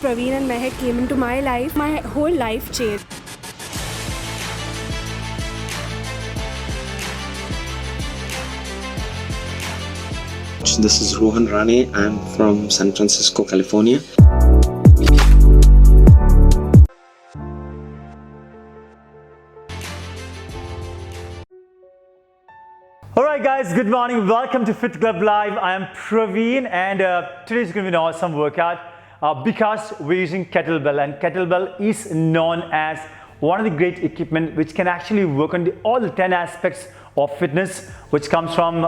Praveen and Mehak came into my life, my whole life changed. This is Rohan Rane. I'm from San Francisco, California. Alright guys, good morning. Welcome to Fit Club Live. I am Praveen and today is going to be an awesome workout because we're using Kettlebell, and Kettlebell is known as one of the great equipment which can actually work on all the 10 aspects of fitness, which comes from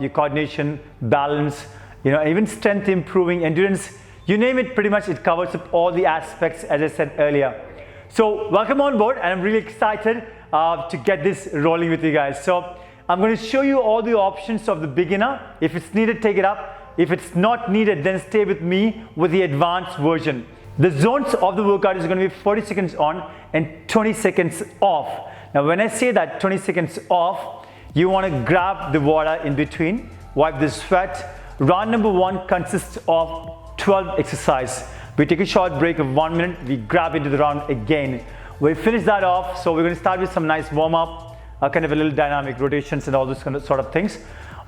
your coordination, balance, even strength improving, endurance, you name it, pretty much it covers up all the aspects as I said earlier. So welcome on board, and I'm really excited to get this rolling with you guys. So I'm going to show you all the options of the beginner. If it's needed, take it up. If it's not needed, then stay with me with the advanced version. The zones of the workout is going to be 40 seconds on and 20 seconds off. Now when I say that 20 seconds off, you want to grab the water in between, wipe the sweat. Round number 1 consists of 12 exercises. We take a short break of 1 minute, we grab into the round again. We finish that off, so we're going to start with some nice warm-up, kind of a little dynamic rotations and all those kind of sort of things.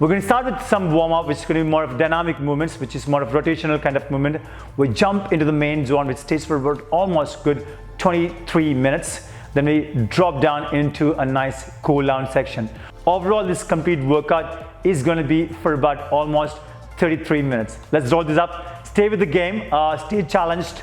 We're going to start with some warm-up, which is going to be more of dynamic movements, which is more of rotational kind of movement. We jump into the main zone, which stays for about almost good 23 minutes. Then we drop down into a nice cool down section. Overall, this complete workout is going to be for about almost 33 minutes. Let's roll this up. Stay with the game, stay challenged.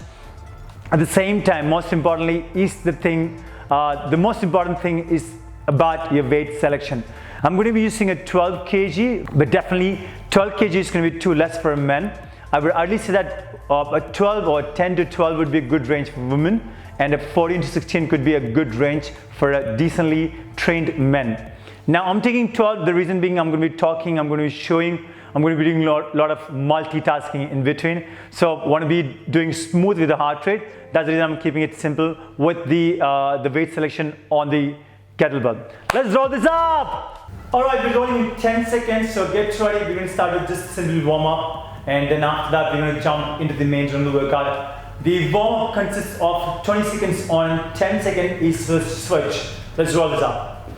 At the same time, most importantly is the most important thing is about your weight selection. I'm going to be using a 12 kg, but definitely 12 kg is going to be too less for men. I would at least say that a 12 or 10 to 12 would be a good range for women, and a 14 to 16 could be a good range for a decently trained men. Now I'm taking 12, the reason being I'm going to be talking, I'm going to be showing, I'm going to be doing a lot of multitasking in between. So I want to be doing smooth with the heart rate. That's the reason I'm keeping it simple with the weight selection on the kettlebell. Let's roll this up! Alright, we're rolling in 10 seconds, so get ready. We're going to start with just a simple warm-up, and then after that we're going to jump into the main zone of the workout. The warm-up consists of 20 seconds on, 10 seconds is the switch. Let's roll this up.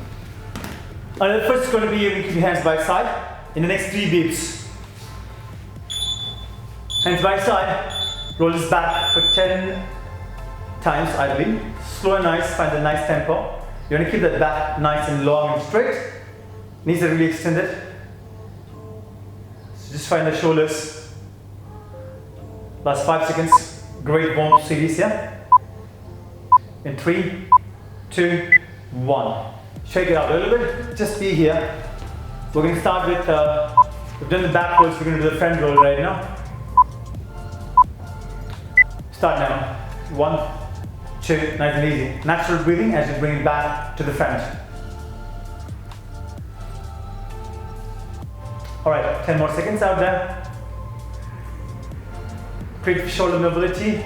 Alright, first going to be you can keep your hands by side in the next 3 beats. Hands by side, roll this back for 10 times idly. Slow and nice, find a nice tempo. You want to keep that back nice and long and straight. Knees are really extended. So just find the shoulders. Last 5 seconds. Great warm series here. In 3, 2, 1. Shake it out a little bit. Just be here. We're going to start with, we've done the back rolls, we're going to do the front roll right now. Start now. 1, 2, nice and easy. Natural breathing as you bring it back to the front. Alright, 10 more seconds out there. Great shoulder mobility.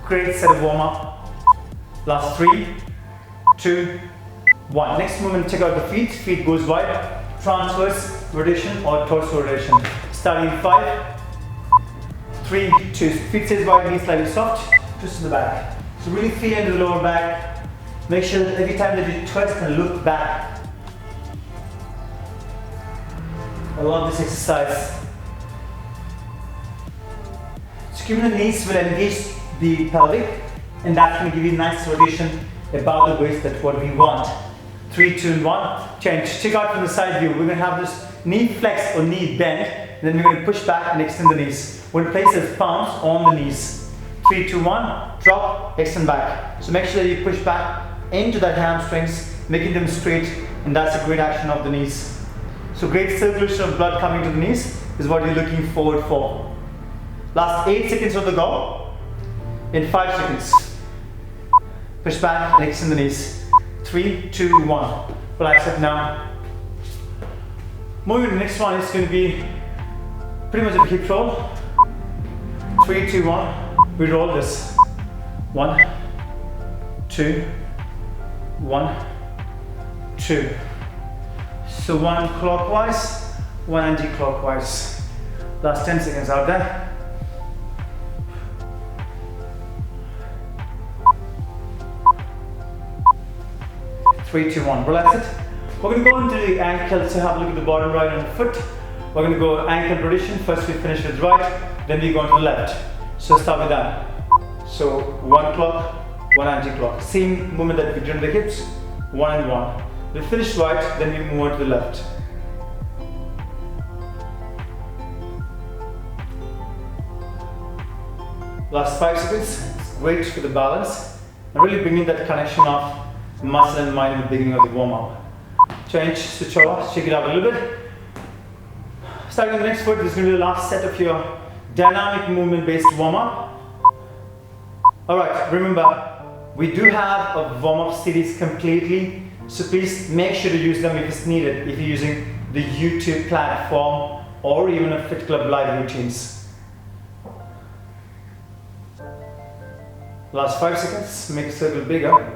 Great set of warm-up. Last 3, 2, 1. Next movement, check out the feet. Feet goes wide. Transverse rotation or torso rotation. Starting in 5, 3, 2. Feet stays wide, knees slightly soft. Twist to the back. So really feel into the lower back. Make sure that every time that you twist and look back. I love this exercise. Squeezing the knees will engage the pelvic, and that's going to give you a nice rotation above the waist. That's what we want. 3, 2, 1. Change. Check out from the side view. We're going to have this knee flex or knee bend. Then we're going to push back and extend the knees. We're going to place the palms on the knees. 3, 2, 1. Drop, extend back. So make sure that you push back into the hamstrings, making them straight, and that's a great action of the knees. So great circulation of blood coming to the knees is what you're looking forward for. Last 8 seconds on the go. In 5 seconds. Push back and extend the knees. 3, 2, 1. Relax it now. Moving to the next one is going to be pretty much a hip roll. 3, 2, 1. We roll this. 1, 2, 1, 2. So 1 clockwise, 1 anti-clockwise. Last 10 seconds out there. 3, 2, 1. Relax it. We're going to go into the ankle, so have a look at the bottom right on the foot. We're going to go ankle rotation. First we finish with right, then we go into the left. So start with that. So 1 clock, 1 anti-clock. Same movement that we did in the hips, 1 and 1. We finish right, then we move on to the left. Last 5 seconds. It's great for the balance and really bringing that connection of muscle and mind in the beginning of the warm-up. Change, switch over, shake it out a little bit. Starting on the next foot, this is going to be the last set of your dynamic movement based warm-up. Alright, remember, we do have a warm-up series completely, so please make sure to use them if it's needed, if you're using the YouTube platform or even a Fit Club live routines. Last 5 seconds, make the circle bigger.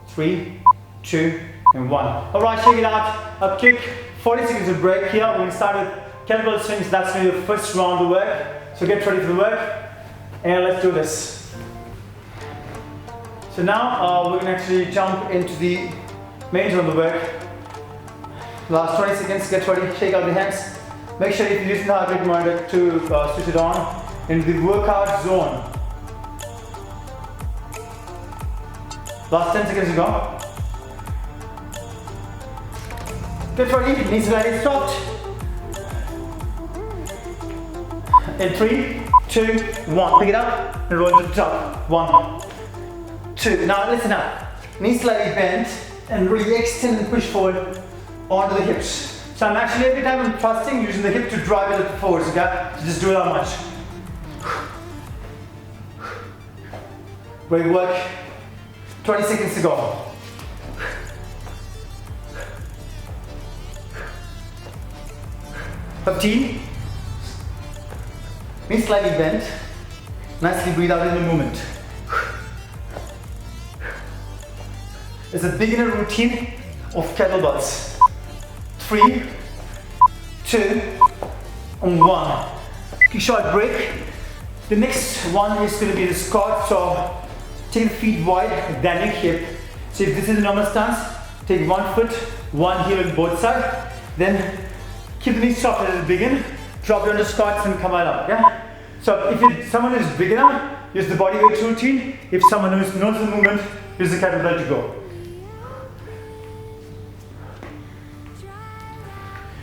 3, 2, and 1. Alright, shake it out, up kick, 40 seconds of break here. We're going to start with kettlebell swings. That's going to be the first round of the work. So get ready for the work, and let's do this. So now we're going to actually jump into the main round of the work. Last 20 seconds, get ready, shake out the hands. Make sure if you're using the heart rate monitor to switch it on into the workout zone. Last 10 seconds to go. Get ready, knees slightly stopped. In 3, 2, 1. Pick it up and roll to the top. 1, 2. Now listen up. Knees slightly bent and really extend and push forward onto the hips. So I'm actually every time I'm thrusting using the hip to drive it forwards, okay? So just do it that much. Great work. 20 seconds to go. Team, knees slightly bent. Nicely breathe out in the movement. It's a beginner routine of kettlebells. 3, 2, and 1. Short break. The next one is going to be the squat. So take the feet wide, then your hip. So if this is a normal stance, take 1 foot, 1 heel on both sides. Then keep the knees soft at the beginning, drop down to squats and come right up, yeah? So if someone is beginner, use the body weight routine. If someone who knows the movement, use the kettlebell to go.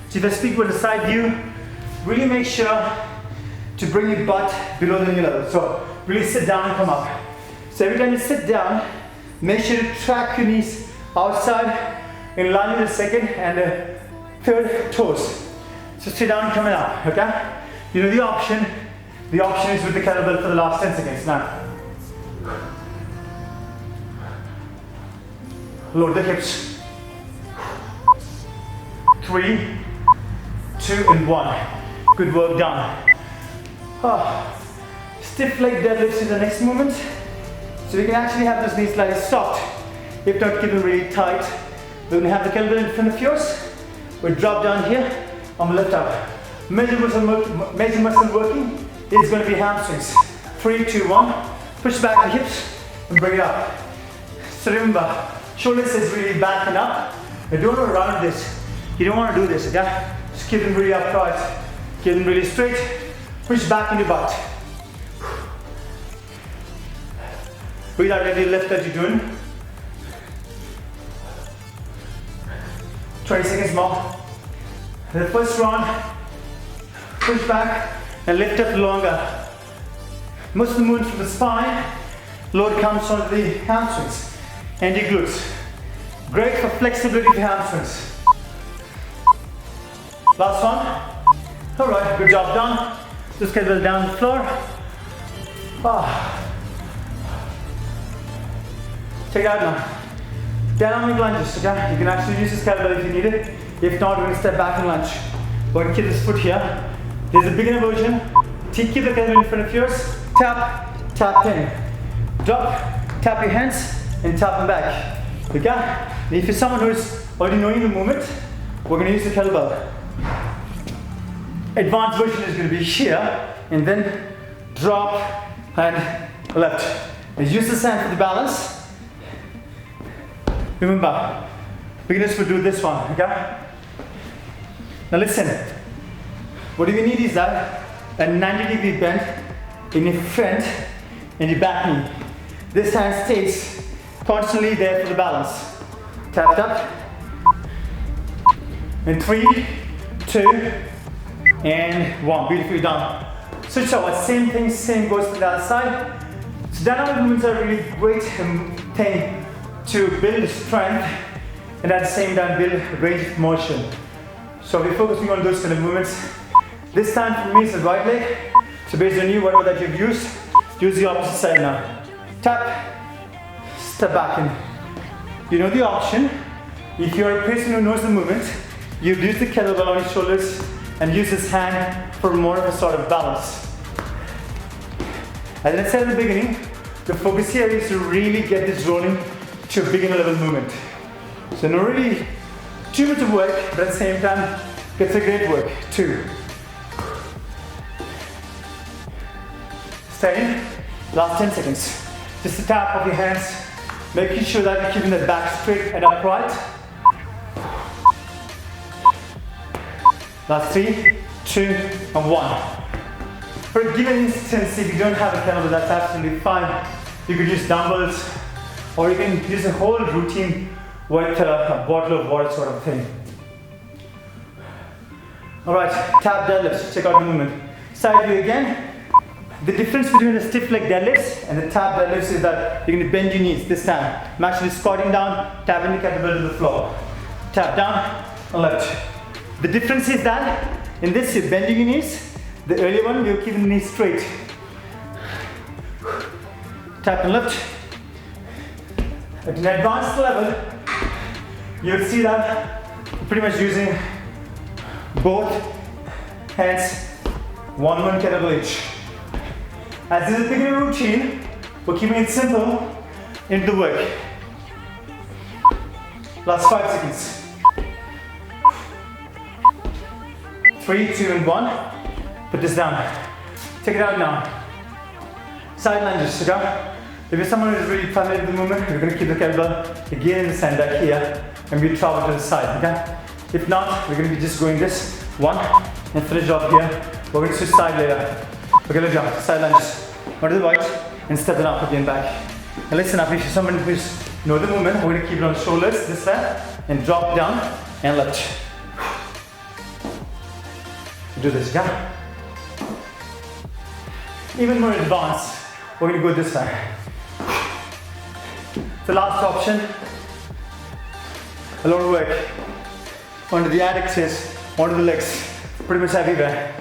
So if I speak with a side view, really make sure to bring your butt below the knee level. So really sit down and come up. So every time you sit down, make sure to track your knees outside in line with the second and the third toes. So sit down and come up, okay? You know the option is with the kettlebell for the last 10 seconds. Now, load the hips. 3, 2, and 1. Good work done. Stiff leg deadlifts in the next movement. So we can actually have those knees slightly soft. If not, keep them really tight. We're going to have the kettlebell in front of yours. We'll drop down here. I'm going to lift up. Major muscle working is going to be hamstrings. 3, 2, 1. Push back the hips and bring it up. So remember, shoulders is really backing up. You don't want to round this. You don't want to do this, okay? Just keep them really upright. Keep them really straight. Push back in your butt. Breathe out every lift that you're doing. 20 seconds more. The first round, push back and lift up longer. Most of the movement from the spine, load comes onto the hamstrings and your glutes. Great for flexibility of the hamstrings. Last one. Alright, good job done. Just kettlebell down the floor. Check it out now. Dynamic lunges, okay? You can actually use this kettlebell if you need it. If not, we're going to step back and lunge. We're going to keep this foot here. There's a beginner version. Keep the kettlebell in front of yours. Tap, tap in. Drop, tap your hands, and tap them back. Okay? And if you're someone who's already knowing the movement, we're going to use the kettlebell. Advanced version is going to be here, and then drop and left. Use this hand for the balance. Remember, beginners will do this one, okay? Now listen, what we need is that a 90-degree bend in your front and your back knee. This hand stays constantly there for the balance. Tap, tap. And 3, 2, and 1. Beautifully done. Switch over. Same thing, same goes to the other side. So dynamic movements are really great thing to build strength and at the same time build range of motion. So we're focusing on those kind of movements. This time for me it's the right leg. So based on you, whatever that you've used, use the opposite side now. Tap, step back in. You know the option. If you're a person who knows the movement, you use the kettlebell on your shoulders and use this hand for more of a sort of balance. As I said at the beginning, the focus here is to really get this rolling to a beginner level movement. So not really too much of work, but at the same time, it's a great work too. Stay in, last 10 seconds. Just a tap of your hands, making sure that you're keeping the back straight and upright. Last 3, 2, and 1. For a given instance, if you don't have a kettlebell, that's absolutely fine. You could use dumbbells, or you can use a whole routine with a bottle of water sort of thing. Alright, tap deadlifts, check out the movement. Side view again. The difference between the stiff leg deadlifts and the tap deadlifts is that you're going to bend your knees this time. I'm actually squatting down, tapping the kettlebell to the floor. Tap down and lift. The difference is that in this you're bending your knees. The earlier one you're keeping the knees straight. Tap and lift. At an advanced level, you'll see that you're pretty much using both hands, one kettlebell each. As this is a beginner routine, we're keeping it simple into the work. Last 5 seconds. 3, 2, and 1. Put this down. Take it out now. Side lunges, okay? If you're someone who's really familiar with the movement, you're going to keep the kettlebell again in the center here, and we travel to the side, okay? If not, we're going to be just going this one and finish off here. We're going to switch side later. Okay, let's jump. Side lunges. Onto the right and step it up again back. And listen up, if you're someone who's know the movement, we're going to keep it on the shoulders this side and drop down and lift. Do this, okay? Even more advanced, we're going to go this way. The last option, a lot of work onto the adductors, onto the legs, pretty much everywhere.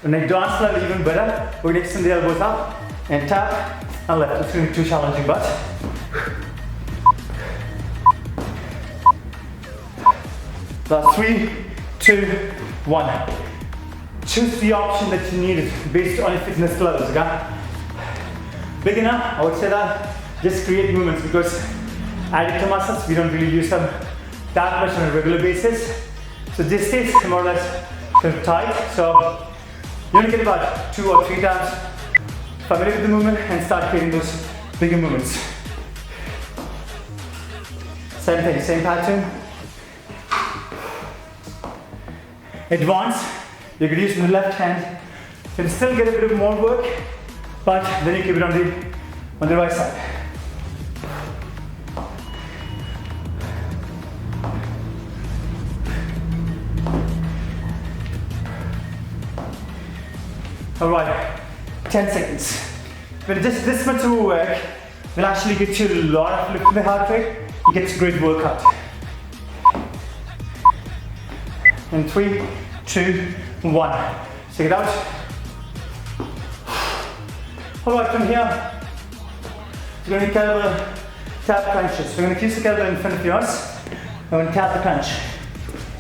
An advanced level even better, we're going to extend the elbows up and tap and lift. It's going to be too challenging, but last 3, 2, 1. Choose the option that you need based on your fitness levels, okay? Beginner, I would say that just create movements because adductor muscles, we don't really use them that much on a regular basis. So this stays more or less kind of tight. So you only get about 2 or 3 times familiar with the movement and start creating those bigger movements. Same thing, same pattern. Advance, you could use the left hand. You can still get a bit of more work, but then you keep it on the right side. Alright, 10 seconds. With just this much of work, will actually get you a lot of lift in the heart rate. You get a great workout. In 3, 2, 1. Take it out. Alright, from here, we're going to kettlebell tap crunches. We're going to keep the kettlebell in front of yours. We're going to tap the crunch.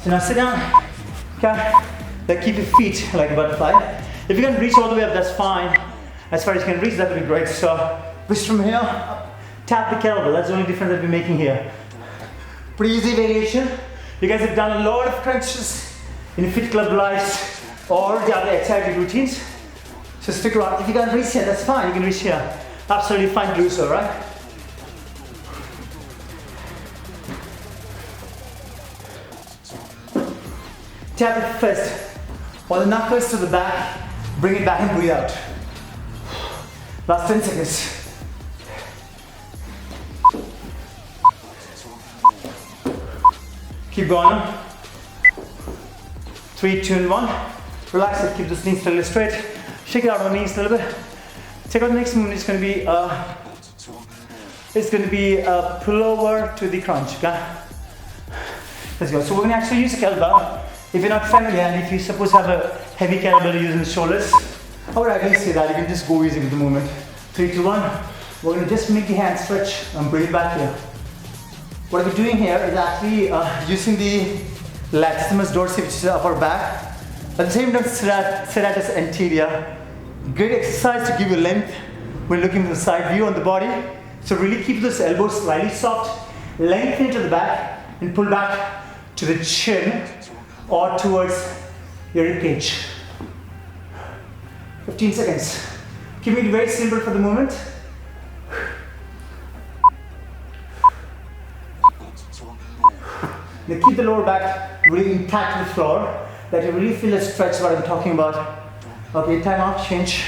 So now sit down. Okay. Then keep your feet like a butterfly. If you can reach all the way up, that's fine. As far as you can reach, that would be great. So, push from here, up, tap the kettlebell. That's the only difference that we're making here. Pretty easy variation. You guys have done a lot of crunches in Fit Club lives or the other exercise routines. So stick around. If you can't reach here, that's fine. You can reach here. Absolutely fine to do so, right? tap the fist or the knuckles to the back, bring it back and breathe out. Last 10 seconds. Keep going. 3, 2, and 1. Relax it, keep the knees fairly straight. Shake it out on the knees a little bit. Check out the next movement. It's going to be a pullover to the crunch. Okay? Let's go. So we're going to actually use a kettlebell. If you're not familiar and if you suppose have a heavy kettlebell using the shoulders, I would actually say that you can just go easy with the movement. 3, 2, 1. We're going to just make the hand stretch and breathe back here. What we're doing here is actually using the latissimus dorsi, which is the upper back. At the same time, serratus anterior. Great exercise to give you length when looking at the side view on the body. So really keep those elbows slightly soft, lengthen to the back, and pull back to the chin or towards your ribcage. 15 seconds. Keep it very simple for the moment. Now keep the lower back really intact to the floor, that you really feel a stretch what I'm talking about. Okay, time off, change.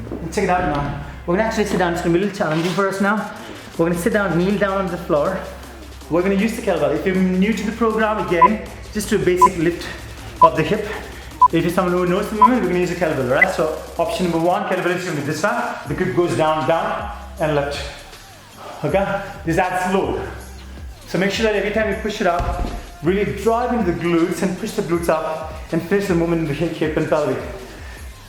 And check it out now. We're gonna actually sit down. It's gonna be a little challenging for us now. We're gonna sit down, kneel down on the floor. We're gonna use the kettlebell. If you're new to the program, again, just do a basic lift of the hip. If you're someone who knows the movement, we're gonna use a kettlebell, right? So option number 1, kettlebell is gonna be this far. The grip goes down, down, and lift. Okay? This adds load. So make sure that every time you push it up, really drive into the glutes and push the glutes up and finish the movement in the hip and pelvic.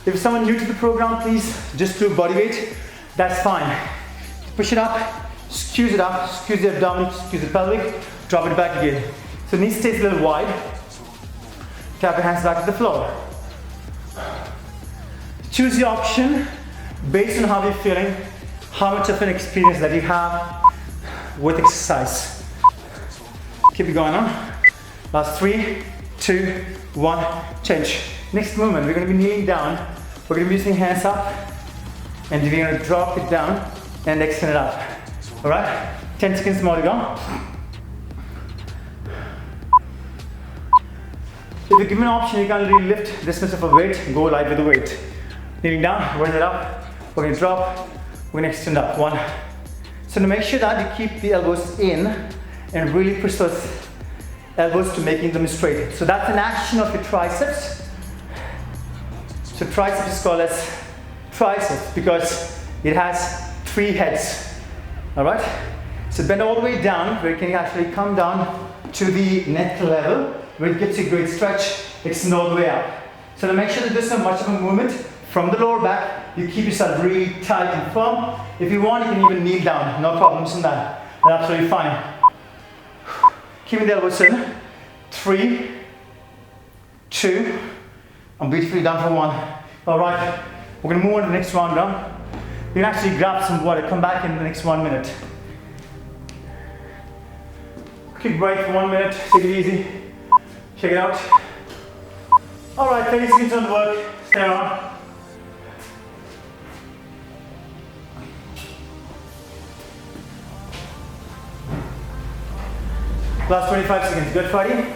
If someone new to the program, please just do body weight. That's fine. Push it up, squeeze it up, squeeze the abdomen, squeeze the pelvic, drop it back again. So knee stays a little wide. Tap your hands back to the floor. Choose the option based on how you're feeling, how much of an experience that you have with exercise. Keep it going on. Last 3, 2, 1, change. Next movement, we're going to be kneeling down. We're going to be using hands up and we're going to drop it down and extend it up. Alright? 10 seconds more to go. If you're given an option, you can't really lift this much of a weight, go light with the weight. Kneeling down, raise it up. We're going to drop, we're going to extend up. 1. So to make sure that you keep the elbows in and really push those elbows to making them straight. So that's an action of your triceps. So triceps is called as triceps because it has 3 heads. Alright? So bend all the way down where you can actually come down to the neck level where it gets a great stretch, extend all the way up. So to make sure that there's not much of a movement from the lower back, you keep yourself really tight and firm. If you want, you can even kneel down, no problems in that. That's absolutely fine. Keeping the elbows in. 3, 2, and beautifully down for 1. Alright, we're going to move on to the next round down. You can actually grab some water, come back in the next 1 minute. Quick break for 1 minute, take it easy. Check it out. Alright, 30 seconds on the work, stay around. Last 25 seconds, good Friday?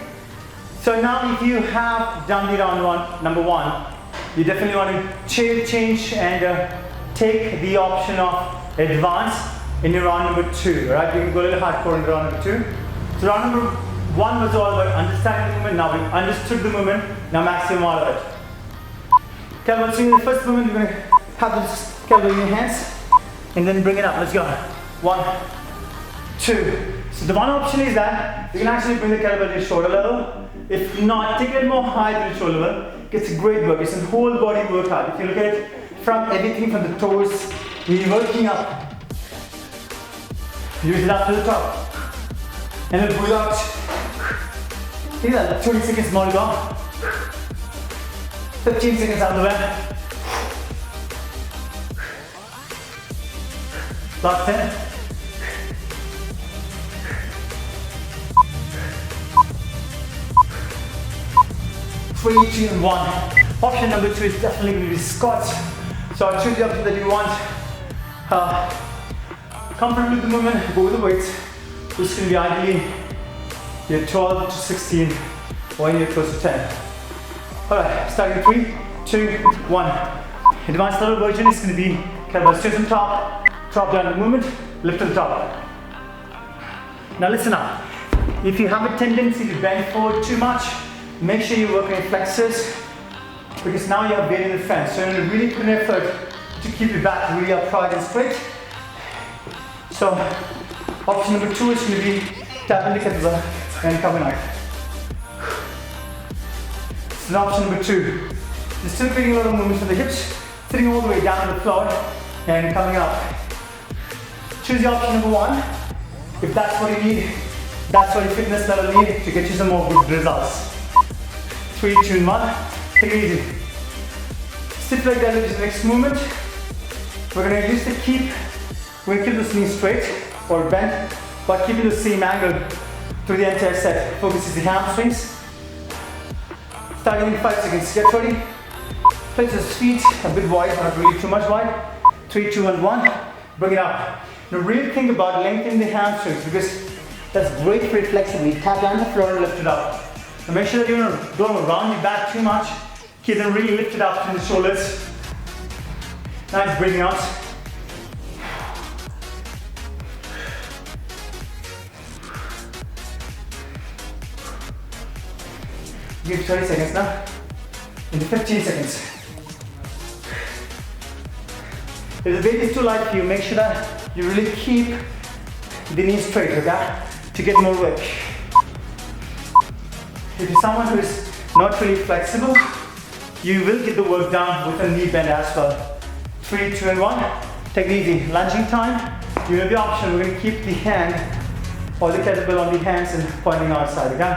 So now if you have done the round number 1, you definitely want to change and take the option of advance in your round number 2, right? You can go a little hardcore in round number 2. So round number 1 was all about understanding the movement, now we understood the movement, now maximum out of it. Kettlebell swing, the first movement, you're going to have this kettlebell in your hands and then bring it up, let's go. 1, 2. So the one option is that you can actually bring the kettlebell to your shoulder level. If not, take it more high to the shoulder level. It's a great work. It's a whole body workout. If you look at it from everything from the toes, we're working up. Use it up to the top. And then pull out. See that? 20 seconds more to go. 15 seconds out of the way. Last 10. 3, 2, and 1. Option number 2 is definitely going to be squats. So I'll choose the option that you want. Comfortable with the movement, go with the weights. This is going to be ideally your 12 to 16 or when you're close to 10. Alright, starting 3, 2, 1. Advanced level version is going to be kettlebell straight on top, drop down movement, lift on top. Now listen up. If you have a tendency to bend forward too much, make sure you work on flexors, because now you have weight in the front. So you're going to really put an effort to keep your back really upright and straight. So option number 2 is going to be tapping the kettlebell and coming out. So option number 2. You're still creating a lot of movement from the hips, sitting all the way down to the floor and coming up. Choose the option number 1. If that's what you need, that's what your fitness level needs to get you some more good results. 3, 2, and 1. Take it easy. Stiff leg deadlift is the next movement. We're going to use we're going to keep this knee straight or bent, but keeping the same angle through the entire set. Focuses the hamstrings. Starting in 5 seconds. Get ready. Place your feet a bit wide, not really too much wide. 3, 2, and 1. Bring it up. Now really think about lengthening the hamstrings, because that's great for your flexibility. Tap down the floor and lift it up. Now make sure that you don't round your back too much. Keep them really lifted up from the shoulders. Nice breathing out. Give 30 seconds now. Into 15 seconds. If the weight is too light for you, make sure that you really keep the knees straight, okay? To get more work. If you're someone who is not really flexible, you will get the work done with a knee bend as well. 3, 2, and 1. Take it easy. Lunging time. You have the option. We're going to keep the hand or the kettlebell on the hands and pointing outside, okay?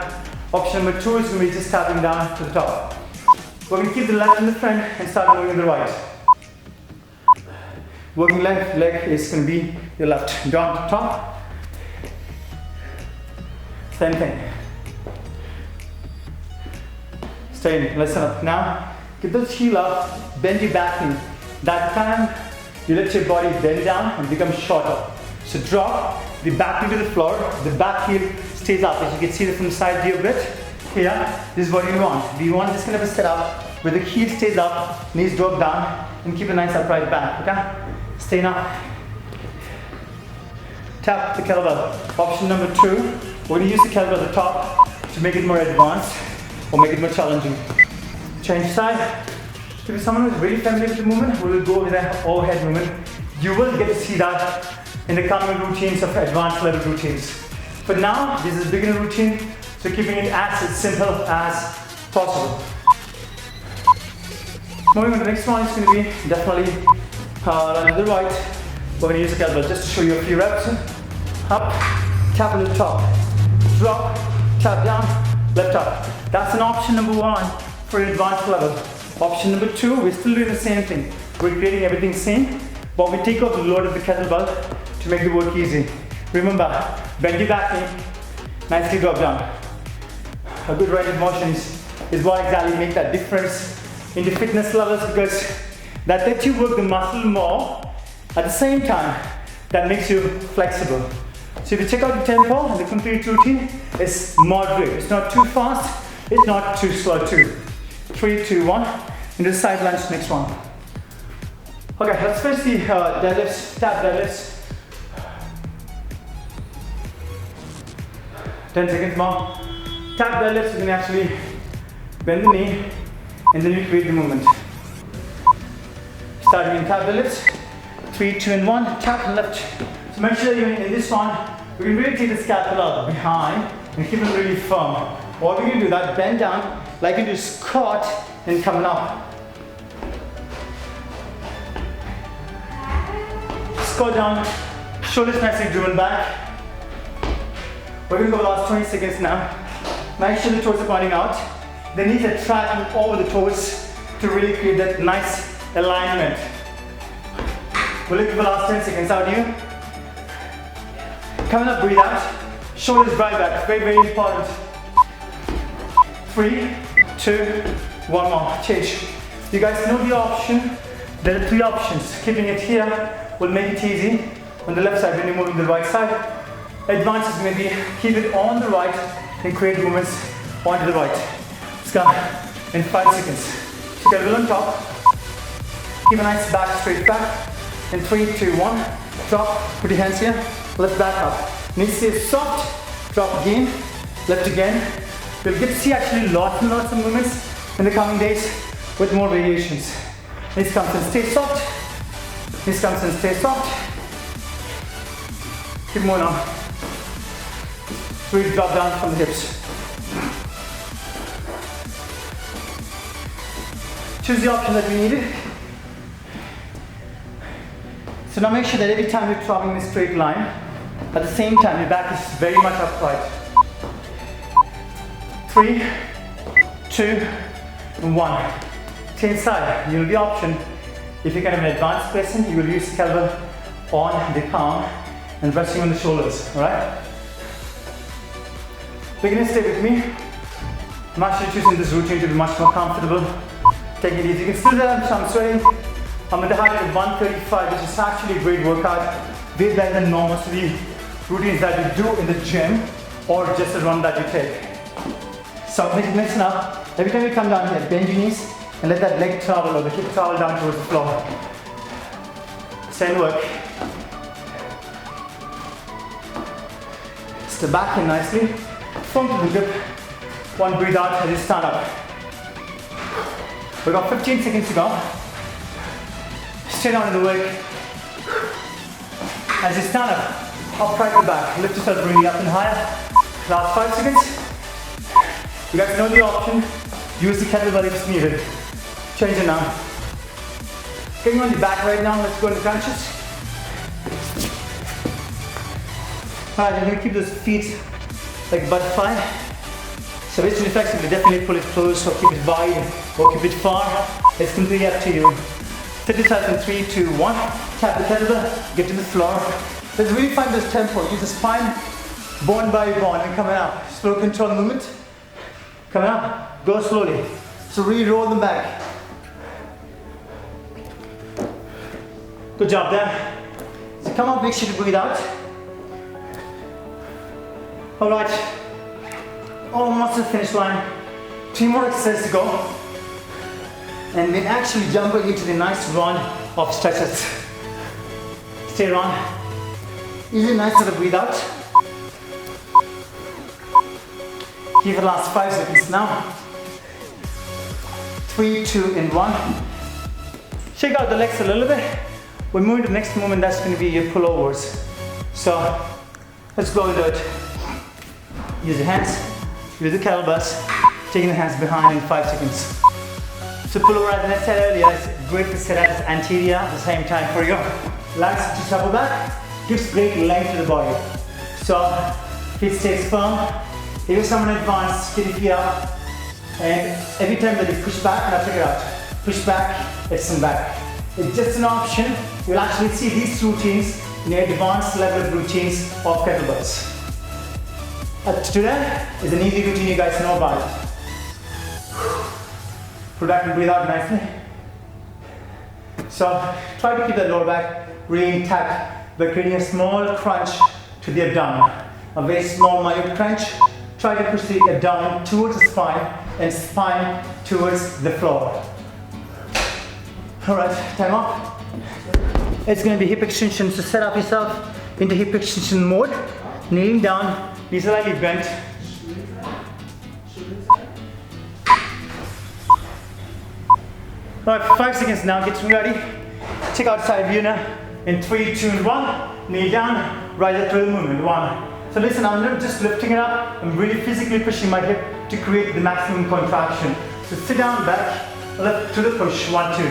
Option number 2 is going to be just tapping down to the top. We're going to keep the left in the front and start moving the right. Working left leg is going to be your left. Down to top. Same thing. Stay in. Listen up. Now, get those heel up, bend your back knee. That time, you let your body bend down and become shorter. So drop the back knee to the floor, the back heel stays up. As you can see from the side view a bit, here, this is what you want. We want this kind of a setup where the heel stays up, knees drop down, and keep a nice upright back, okay? Stay now. Tap the kettlebell. Option number 2, we're going to use the kettlebell at the top to make it more advanced or make it more challenging. Change side. If you're someone who's really familiar with the movement, we will go with an overhead movement. You will get to see that in the coming routines of advanced level routines. For now, this is a beginner routine, so keeping it as simple as possible. Moving on to the next one, it's going to be definitely to the right. We're going to use the kettlebell just to show you a few reps. Up, tap on the top, drop, tap down, lift up. That's an option number 1 for advanced level. Option number 2, we're still doing the same thing. We're creating everything same, but we take off the load of the kettlebell to make the work easy. Remember, bend your back knee, nicely drop down. A good range of motion is what exactly makes that difference in the fitness levels, because that lets you work the muscle more at the same time that makes you flexible. So if you check out the tempo and the complete routine, it's moderate. It's not too fast, it's not too slow too. 3, 2, 1, into the side lunge, next one. Okay, let's finish the deadlifts, tap deadlifts. 10 seconds more. Tap deadlifts, you can actually bend the knee and then you create the movement. Starting in tap deadlifts. 3, 2, and 1, tap and lift. So make sure you're in this one, we can really take the scapula behind and keep it really firm. Or we can do that, bend down, like you do squat and coming up. Squat down, shoulders nicely driven back. We're going to go the last 20 seconds now. Make sure the toes are pointing out. The knees are tracking over the toes to really create that nice alignment. We'll look for the last 10 seconds. Out here. Coming up, breathe out. Shoulders right back. Very, very important. 3, 2, 1 more. Change. You guys know the option. There are 3 options. Keeping it here will make it easy. On the left side, when you're moving the right side. Advanced is going to be keep it on the right and create movements on to the right. Let's go in 5 seconds. Kettlebell on top. Keep a nice back, straight back. In 3, 2, 1. Drop, put your hands here. Lift back up. Knees stay soft. Drop again. Lift again. You'll get to see actually lots and lots of movements in the coming days with more variations. Knees comes and stay soft. Knees comes and stay soft. Keep moving on. 3, drop down from the hips. Choose the option that we needed. So now make sure that every time you're dropping in a straight line, at the same time your back is very much upright. 3, 2, 1. Change side. You have the option, if you're kind of an advanced person, you will use the kettlebell on the palm and resting on the shoulders, alright? Beginners, stay with me. I'm actually choosing this routine to be much more comfortable. Take it easy. You can still tell I'm sweating. I'm at the height of 135, which is actually a great workout. Way better than most of the routines that you do in the gym or just a run that you take. So listen up. Every time you come down here, bend your knees and let that leg travel or the hip travel down towards the floor. Same work. Step back in nicely. Form to the grip. One breathe out as you stand up. We've got 15 seconds to go. Stay down in the work. As you stand up, upright the back. Lift yourself really up and higher. Last 5 seconds. You guys know the option. Use the kettlebell if it's needed. Change it now. Getting on your back right now. Let's go into crunches. Alright, you're going to keep those feet like butterfly. So basically flexibly, definitely pull it close or keep it wide or keep it far. It's completely up to you. Set yourself in 3, 2, 1. Tap the kettlebell, get to the floor. Let's really find this tempo. Use the spine, bone by bone, and coming up. Slow control movement. Coming up, go slowly. So really roll them back. Good job there. So come up, make sure to breathe out. Alright, almost to the finish line. 3 more exercises to go. And we're actually jumping into the nice run of stretches. Stay on. Easy, nice little breathe out. Give it the last 5 seconds now. 3, 2, and 1. Shake out the legs a little bit. We're moving to the next movement, that's going to be your pullovers. So let's go into it. Use your hands, use the kettlebells, taking the hands behind in 5 seconds. So pullover, as I said earlier, it's great to sit at anterior at the same time for your legs to travel back. Gives great length to the body. So feet stays firm. If you're someone advanced, get your feet up. And every time that you push back, now check it out. Push back, extend back. It's just an option. You'll actually see these routines in your advanced level of routines of kettlebells. Today is an easy routine, you guys know about it. Pull back and breathe out nicely. So try to keep that lower back really intact by creating a small crunch to the abdomen. A very small minute crunch. Try to push the abdomen towards the spine and spine towards the floor. Alright, time up. It's going to be hip extension, so set up yourself into hip extension mode. Kneeling down, knees slightly bent. Alright, 5 seconds now, get ready. Check out side view now. In 3, 2, and 1. Knee down, rise up through the movement. 1. So listen, I'm not just lifting it up, I'm really physically pushing my hip to create the maximum contraction. So sit down, back, left to the push. 1, 2.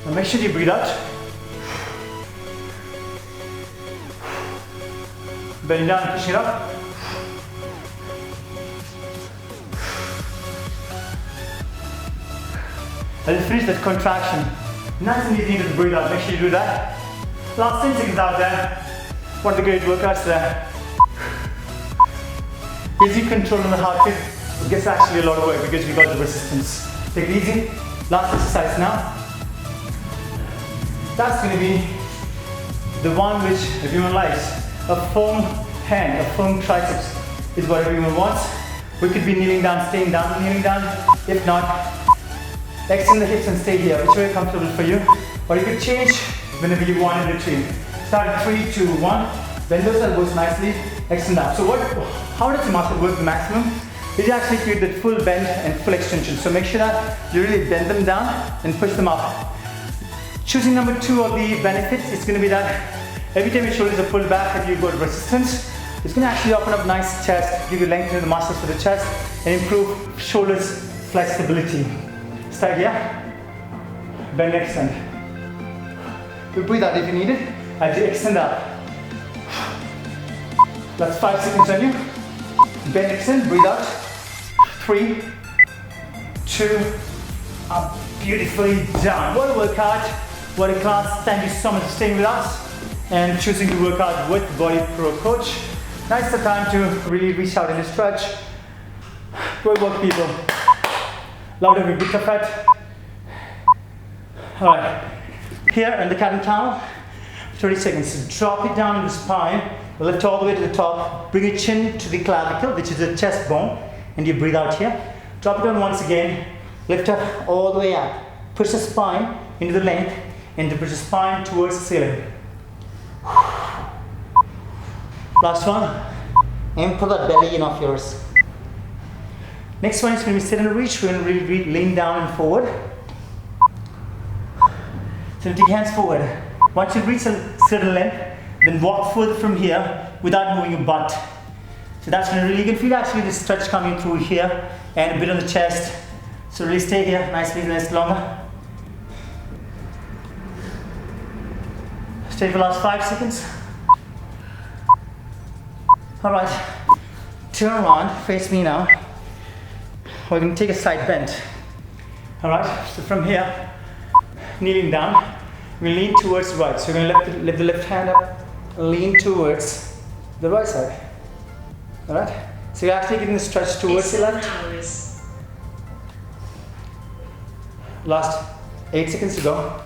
Now make sure you breathe out. Bend down, push it up. As you finish that contraction, nice and easy to breathe out. Make sure you do that. Last 10 seconds out there. One of the great workouts there. Easy control on the heart rate. It gets actually a lot of work because we got the resistance. Take it easy. Last exercise now. That's going to be the one which everyone likes. A firm hand, a firm triceps. is what everyone wants. We could be kneeling down, staying down, kneeling down. If not, extend the hips and stay here, which is very comfortable for you. Or you could change whenever you want in between. Start at 3, 2, 1. Bend those elbows nicely, extend up. So how does the muscle work the maximum? It actually create that full bend and full extension. So make sure that you really bend them down and push them up. Choosing number 2 of the benefits is going to be that every time your shoulders are pulled back and you've got resistance, it's going to actually open up nice chest, give you length in the muscles for the chest, and improve shoulders flexibility. Start here, bend, extend. You breathe out if you need it, as you extend up. That's 5 seconds on you. Bend, extend, breathe out. 3, 2, up, beautifully done. What a workout, what a class. Thank you so much for staying with us and choosing to work out with Bodyprocoach. Now's the time to really reach out and stretch. Great work, people. Love every bit of it. All right, here in the cat and cow, 30 seconds. So drop it down in the spine, lift all the way to the top, bring your chin to the clavicle, which is the chest bone, and you breathe out here. Drop it down once again, lift up all the way up. Push the spine into the length, and push the spine towards the ceiling. Last one, and pull that belly in off yours. Next one is when we sit and reach, we're going to really lean down and forward. So take your hands forward. Once you reach a certain length, then walk further from here without moving your butt. So that's when really you can feel actually the stretch coming through here and a bit on the chest. So really stay here, nicely, nice longer. Stay for the last 5 seconds. All right, turn around, face me now. We're going to take a side bend. All right, so from here, kneeling down, we lean towards the right. So we're going to lift the left hand up, lean towards the right side. All right, so you're actually getting the stretch towards the left. Last 8 seconds to go.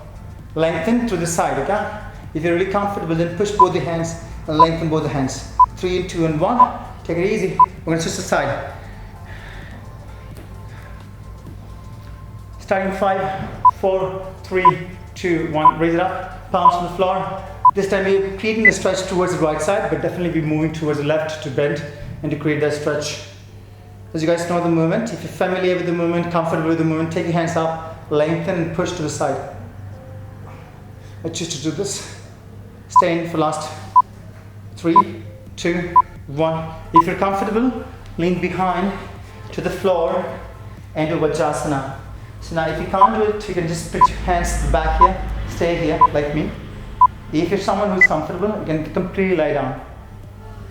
Lengthen to the side, okay? If you're really comfortable, then push both the hands and lengthen both the hands. 3, 2, and 1. Take it easy. We're going to switch the side. Starting 5, 4, 3, 2, 1. Raise it up. Palms on the floor. This time we're creating the stretch towards the right side, but definitely be moving towards the left to bend and to create that stretch. As you guys know the movement, if you're familiar with the movement, comfortable with the movement, take your hands up, lengthen and push to the side. I choose to do this. Stay in for last 3, 2, 1. If you're comfortable, lean behind to the floor and do Vajrasana. So now if you can't do it, you can just put your hands back here, stay here like me. If you're someone who's comfortable, you can completely lie down.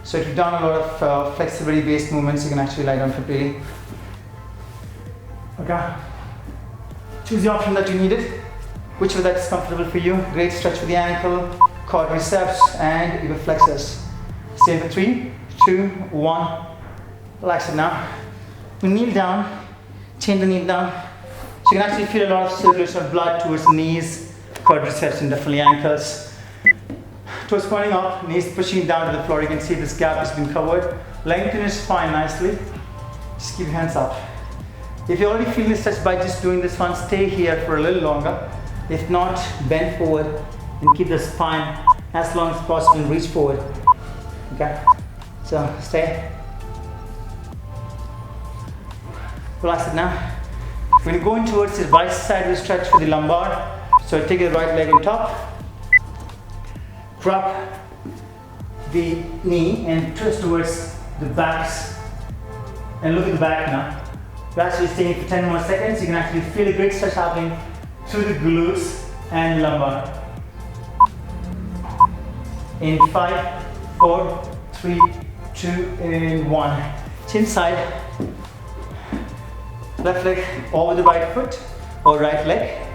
So if you've done a lot of flexibility based movements, you can actually lie down completely. Okay. Choose the option that you needed, whichever that's comfortable for you. Great stretch for the ankle, quadriceps, and even flexors. Stay for 3, 2, 1. Relax it now. We kneel down, chain the knee down. So you can actually feel a lot of circulation of blood towards the knees, quadriceps, and definitely ankles. Toes pointing up, knees pushing down to the floor. You can see this gap has been covered. Lengthen your spine nicely. Just keep your hands up. If you're already feeling the stretch by just doing this one, stay here for a little longer. If not, bend forward and keep the spine as long as possible and reach forward. Okay? So stay. Relax it now. We're going to go in towards the right side of the stretch for the lumbar. So take the right leg on top. Drop the knee and twist towards the backs. And look at the back now. We're actually staying for 10 more seconds. You can actually feel a great stretch happening through the glutes and lumbar. In 5, 4, 3, 2, and 1. Chin side. Left leg over the right foot or right leg.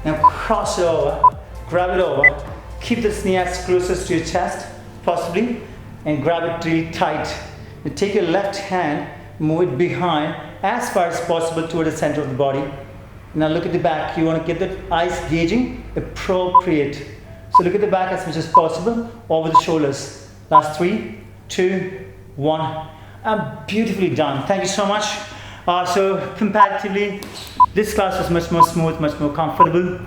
Now cross it over, grab it over. Keep the knee as closest to your chest, possibly, and grab it really tight. You take your left hand, move it behind as far as possible toward the center of the body. Now look at the back. You want to get the eyes gauging appropriate. So look at the back as much as possible over the shoulders. Last 3, 2, 1. Beautifully done. Thank you so much. So comparatively, this class was much more smooth, much more comfortable.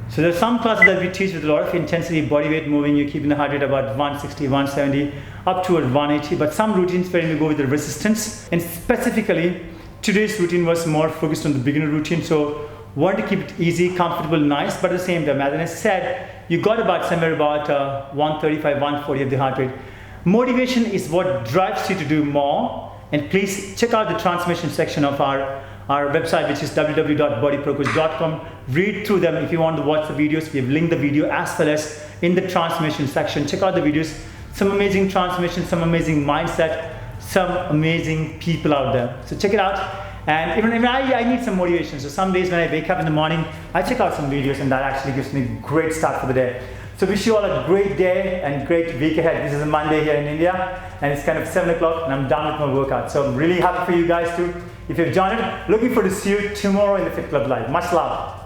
So there are some classes that we teach with a lot of intensity, body weight moving, you're keeping the heart rate about 160, 170, up toward 180, but some routines where we go with the resistance. And specifically, today's routine was more focused on the beginner routine, so want to keep it easy, comfortable, nice, but at the same time, as I said, you got about somewhere about 135, 140 of the heart rate. Motivation is what drives you to do more, and please check out the transmission section of our website, which is www.bodyprocoach.com. Read through them if you want to watch the videos. We have linked the video as well as in the transmission section. Check out the videos. Some amazing transmission, some amazing mindset, some amazing people out there. So check it out. And even I need some motivation. So some days when I wake up in the morning, I check out some videos, and that actually gives me a great start for the day. So wish you all a great day and great week ahead. This is a Monday here in India, and it's kind of 7 o'clock, and I'm done with my workout. So I'm really happy for you guys too. If you've joined it, looking forward to see you tomorrow in the Fit Club Live. Much love.